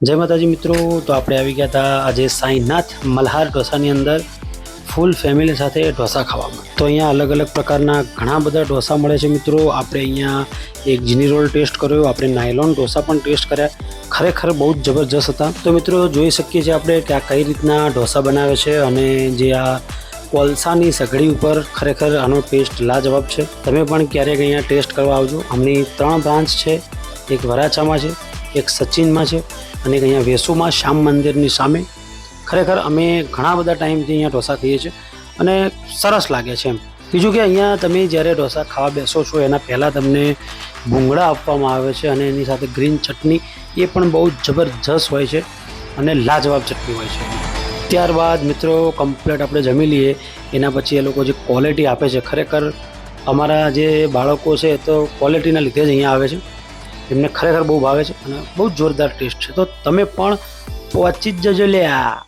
जय माताजी मित्रों। तो આપણે આવી ગયા હતા આજે સાઈનાથ મલ્હાર ઢોસાની અંદર ફૂલ ફેમિલી સાથે ઢોસા ખાવામાં। તો અહીંયા અલગ અલગ પ્રકારના ઘણા બધા ઢોસા મળે છે મિત્રો। આપણે અહીંયા એક જીની રોલ ટેસ્ટ કર્યો, આપણે નાયલોન ઢોસા પણ ટેસ્ટ કર્યા, ખરેખર બહુ જ જબરજસ્ત હતા। તો મિત્રો જોઈ શકીએ છીએ આપણે કે આ કઈ રીતના ઢોસા બનાવે છે અને જે આ કોલસાની સગડી ઉપર ખરેખર આનો ટેસ્ટ લાજવાબ છે। તમે પણ ક્યારેક અહીંયા ટેસ્ટ કરવા આવજો। આમની 3 બ્રાન્ચ છે, એક વરાછામાં છે, એક સચિનમાં છે અને અહીંયા વેસુમાં શ્યામ મંદિરની સામે। ખરેખર અમે ઘણા બધા ટાઈમથી અહીંયા ઢોસા ખાઈએ છીએ અને સરસ લાગે છે એમ। બીજું કે અહીંયા તમે જ્યારે ઢોસા ખાવા બેસો છો એના પહેલાં તમને ભૂંગળા આપવામાં આવે છે અને એની સાથે ગ્રીન ચટણી, એ પણ બહુ જબરજસ્ત હોય છે અને લાજવાબ ચટણી હોય છે। ત્યારબાદ મિત્રો કમ્પ્લેટ આપણે જમી લઈએ એના પછી એ લોકો જે ક્વોલિટી આપે છે, ખરેખર અમારા જે બાળકો છે તો ક્વોલિટીના લીધે જ અહીંયા આવે છે, એમને ખરેખર બહુ ભાવે છે અને બહુ જોરદાર ટેસ્ટ છે। તો તમે પણ પહોંચી જ જજો લ્યા।